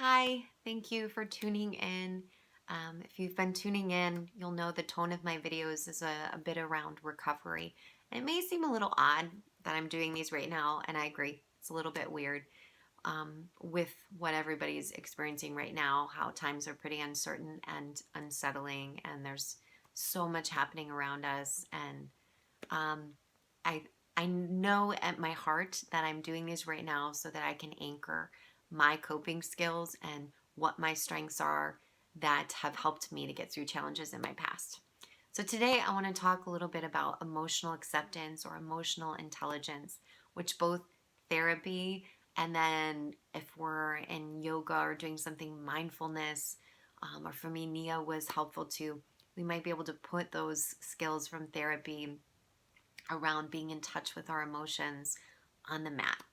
Hi, thank you for tuning in. If you've been tuning in, you'll know the tone of my videos is a bit around recovery. It may seem a little odd that I'm doing these right now, and I agree, it's a little bit weird with what everybody's experiencing right now, how times are pretty uncertain and unsettling, and there's so much happening around us. And um, I I know at my heart that I'm doing these right now so that I can anchor my coping skills and what my strengths are that have helped me to get through challenges in my past. So today I want to talk a little bit about emotional acceptance or emotional intelligence, which both therapy and then if we're in yoga or doing something mindfulness, or for me, Nia was helpful too. We might be able to put those skills from therapy around being in touch with our emotions on the mat.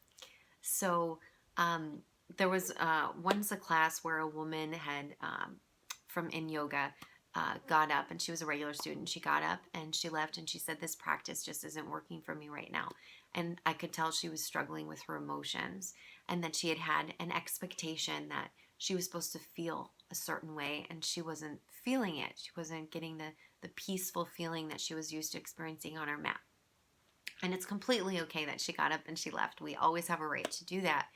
So um, there was once a class where a woman had from in yoga got up, and she was a regular student. She got up and she left and she said, "This practice just isn't working for me right now." And I could tell she was struggling with her emotions, and that she had had an expectation that she was supposed to feel a certain way, and she wasn't feeling it. She wasn't getting the peaceful feeling that she was used to experiencing on her mat. And it's completely okay that she got up and she left. We always have a right to do that.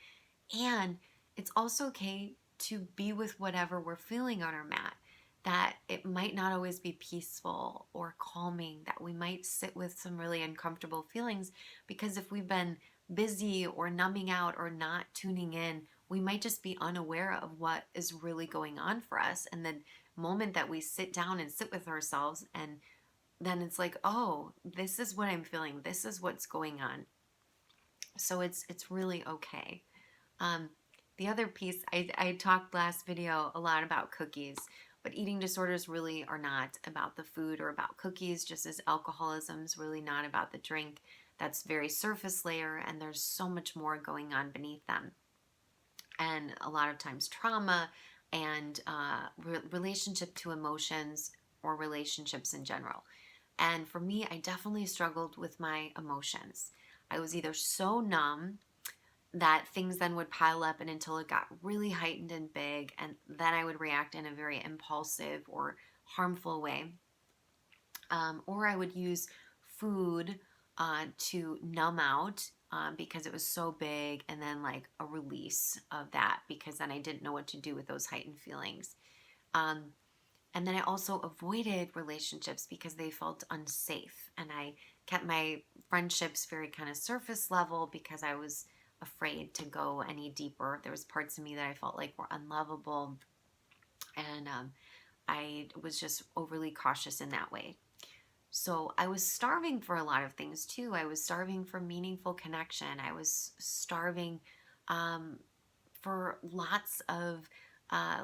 And it's also okay to be with whatever we're feeling on our mat. That it might not always be peaceful or calming, that we might sit with some really uncomfortable feelings because if we've been busy or numbing out or not tuning in, we might just be unaware of what is really going on for us. And the moment that we sit down and sit with ourselves and then it's like, oh, this is what I'm feeling. This is what's going on. So it's really okay. Um, the other piece, I talked last video a lot about cookies, but eating disorders really are not about the food or about cookies, just as alcoholism is really not about the drink. That's very surface layer, and there's so much more going on beneath them. And a lot of times, trauma and relationship to emotions or relationships in general. And for me, I definitely struggled with my emotions. I was either so numb that things then would pile up and until it got really heightened and big, and then I would react in a very impulsive or harmful way. Or I would use food to numb out because it was so big, and then like a release of that because then I didn't know what to do with those heightened feelings. Um, and then I also avoided relationships because they felt unsafe. And I kept my friendships very kind of surface level because I was afraid to go any deeper. There was parts of me that I felt like were unlovable. And I was just overly cautious in that way. So I was starving for a lot of things too. I was starving for meaningful connection. I was starving um, for lots of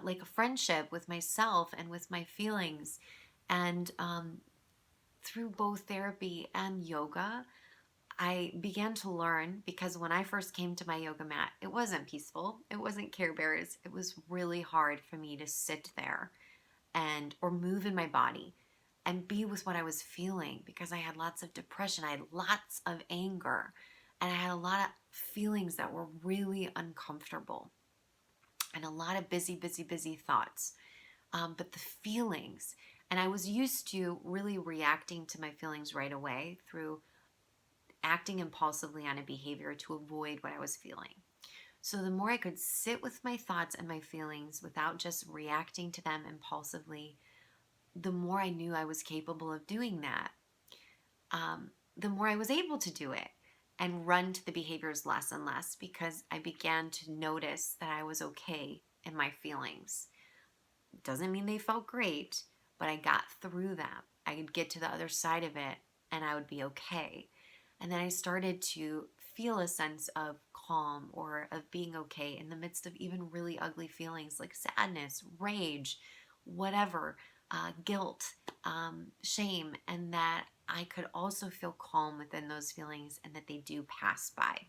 like a friendship with myself and with my feelings. And through both therapy and yoga, I began to learn because when I first came to my yoga mat, it wasn't peaceful. It wasn't Care Bears. It was really hard for me to sit there and or move in my body and be with what I was feeling because I had lots of depression, I had lots of anger, and I had a lot of feelings that were really uncomfortable and a lot of busy thoughts. But the feelings, and I was used to really reacting to my feelings right away through acting impulsively on a behavior to avoid what I was feeling. So the more I could sit with my thoughts and my feelings without just reacting to them impulsively, the more I knew I was capable of doing that, the more I was able to do it and run to the behaviors less and less because I began to notice that I was okay in my feelings. Doesn't mean they felt great, but I got through them. I could get to the other side of it and I would be okay. And then I started to feel a sense of calm or of being okay in the midst of even really ugly feelings like sadness, rage, whatever, guilt, shame, and that I could also feel calm within those feelings and that they do pass by.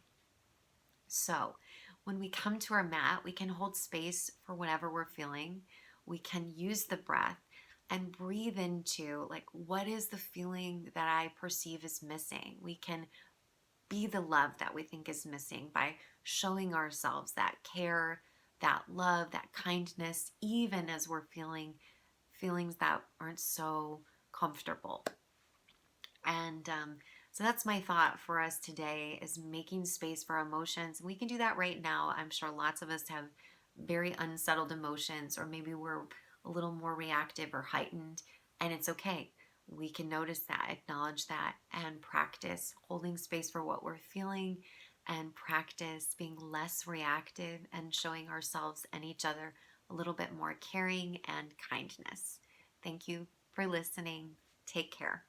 So, when we come to our mat, we can hold space for whatever we're feeling. We can use the breath and breathe into like what is the feeling that I perceive is missing. We can be the love that we think is missing by showing ourselves that care, that love, that kindness, even as we're feeling feelings that aren't so comfortable. And so that's my thought for us today, is making space for emotions. We can do that right now. I'm sure lots of us have very unsettled emotions, or maybe we're a little more reactive or heightened, and it's okay. We can notice that, acknowledge that, and practice holding space for what we're feeling, and practice being less reactive and showing ourselves and each other a little bit more caring and kindness. Thank you for listening. Take care.